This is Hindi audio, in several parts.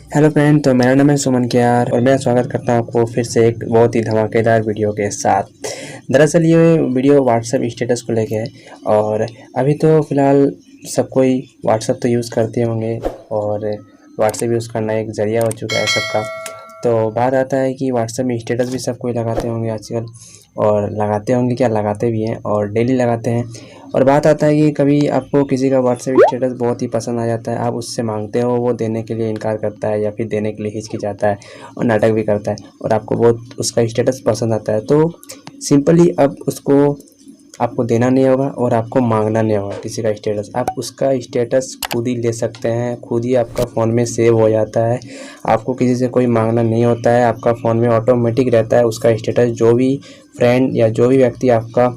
हेलो फ्रेंड, तो मेरा नाम है सुमन के यार और मैं स्वागत करता हूँ आपको फिर से एक बहुत ही धमाकेदार वीडियो के साथ। दरअसल ये वीडियो व्हाट्सएप स्टेटस को लेके है और अभी तो फ़िलहाल सब कोई व्हाट्सएप तो यूज़ करते होंगे और व्हाट्सएप यूज़ करना एक ज़रिया हो चुका है सबका। तो बात आता है कि व्हाट्सएप में स्टेटस भी सब कोई लगाते होंगे आजकल, और लगाते होंगे क्या, लगाते भी हैं और डेली लगाते हैं। और बात आता है कि कभी आपको किसी का व्हाट्सएप स्टेटस बहुत ही पसंद आ जाता है, आप उससे मांगते हो, वो देने के लिए इनकार करता है या फिर देने के लिए हिचकिचाता है और नाटक भी करता है और आपको बहुत उसका स्टेटस पसंद आता है। तो सिंपली अब उसको आपको देना नहीं होगा और आपको मांगना नहीं होगा किसी का स्टेटस। आप उसका स्टेटस खुद ही ले सकते हैं, खुद ही आपका फ़ोन में सेव हो जाता है। आपको किसी से कोई मांगना नहीं होता है, आपका फ़ोन में ऑटोमेटिक रहता है उसका स्टेटस। जो भी फ्रेंड या जो भी व्यक्ति आपका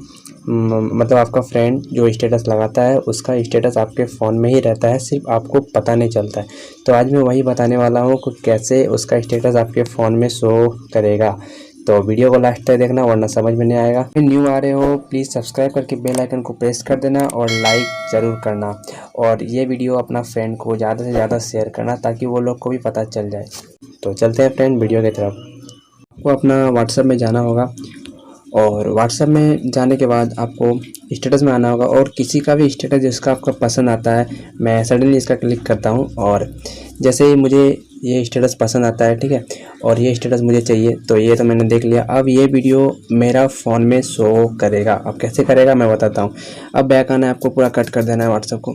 मतलब आपका फ्रेंड जो स्टेटस लगाता है उसका स्टेटस आपके फ़ोन में ही रहता है, सिर्फ आपको पता नहीं चलता है। तो आज मैं वही बताने वाला हूँ कि कैसे उसका स्टेटस आपके फ़ोन में शो करेगा। तो वीडियो को लास्ट तक देखना वरना समझ में नहीं आएगा। फिर न्यू आ रहे हो प्लीज़ सब्सक्राइब करके बेल आइकन को प्रेस कर देना और लाइक ज़रूर करना, और ये वीडियो अपना फ्रेंड को ज़्यादा से ज़्यादा शेयर करना ताकि वो लोग को भी पता चल जाए। तो चलते हैं फ्रेंड वीडियो की तरफ। आपको अपना व्हाट्सएप में जाना होगा और व्हाट्सएप में जाने के बाद आपको स्टेटस में आना होगा, और किसी का भी स्टेटस जिसका आपको पसंद आता है, मैं सडनली इसका क्लिक करता हूँ और जैसे ही मुझे ये स्टेटस पसंद आता है, ठीक है, और ये स्टेटस मुझे चाहिए, तो ये तो मैंने देख लिया। अब ये वीडियो मेरा फ़ोन में शो करेगा। अब कैसे करेगा मैं बताता हूँ। अब बैक आना है, आपको पूरा कट कर देना है व्हाट्सएप को,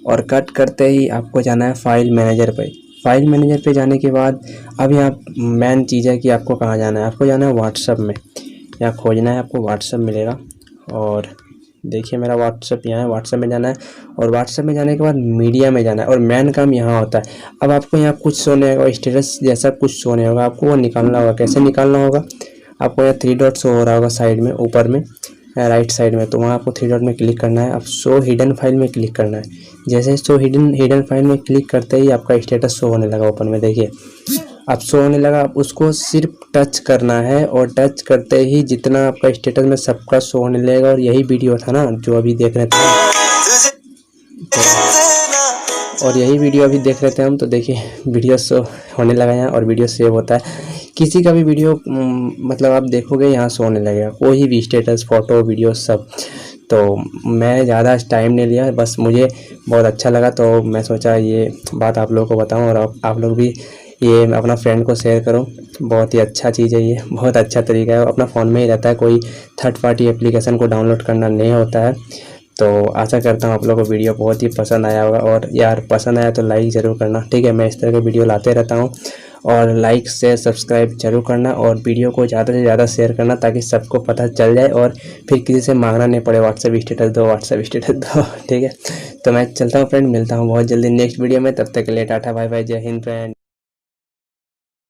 और कट करते ही आपको जाना है फाइल मैनेजर पर। फाइल मैनेजर पे जाने के बाद अब यहाँ मेन चीज़ है कि आपको कहाँ जाना है। आपको जाना है व्हाट्सएप में, यहाँ खोजना है, आपको व्हाट्सएप मिलेगा। और देखिए मेरा व्हाट्सएप यहाँ है, व्हाट्सएप में जाना है और व्हाट्सएप में जाने के बाद मीडिया में जाना है, और मेन काम यहाँ होता है। अब आपको यहाँ कुछ शो नहीं होगा, स्टेटस जैसा कुछ शो नहीं होगा, आपको वो निकालना होगा। कैसे निकालना होगा, आपको यहाँ 3 डॉट शो हो रहा होगा साइड में, ऊपर में राइट साइड में, तो वहाँ आपको 3 डॉट में क्लिक करना है। अब शो हिडन फाइल में क्लिक करना है। जैसे शो हिडन फाइल में क्लिक करते ही आपका स्टेटस शो होने लगा ऊपर में, देखिए अब शो होने लगा। अब उसको सिर्फ टच करना है और टच करते ही जितना आपका स्टेटस में सबका शो होने लगेगा। और यही वीडियो था ना जो अभी देख रहे थे, और यही वीडियो अभी देख रहे थे हम, तो देखिए वीडियो शो होने लगा यहाँ और वीडियो सेव होता है। किसी का भी वीडियो मतलब आप देखोगे यहाँ शो होने लगेगा, कोई भी स्टेटस, फ़ोटो, वीडियो सब। तो मैं ज़्यादा टाइम नहीं लिया, बस मुझे बहुत अच्छा लगा तो मैं सोचा ये बात आप लोगों को बताऊं, और आप लोग भी ये अपना फ्रेंड को शेयर करो। बहुत ही अच्छा चीज़ है, ये बहुत अच्छा तरीका है, अपना फ़ोन में ही रहता है, कोई थर्ड पार्टी एप्लीकेशन को डाउनलोड करना नहीं होता है। तो आशा करता हूँ आप लोगों को वीडियो बहुत ही पसंद आया होगा, और यार पसंद आया तो लाइक ज़रूर करना, ठीक है। मैं इस तरह के वीडियो लाते रहता हूँ, और लाइक शेयर सब्सक्राइब जरूर करना, और वीडियो को ज़्यादा से ज़्यादा शेयर करना ताकि सबको पता चल जाए और फिर किसी से मांगना नहीं पड़े व्हाट्सएप स्टेटस दो, व्हाट्सएप स्टेटस दो, ठीक है। तो मैं चलता हूँ फ्रेंड, मिलता हूँ बहुत जल्दी नेक्स्ट वीडियो में। तब तक के लिए टाटा बाय बाय, जय हिंद फ्रेंड।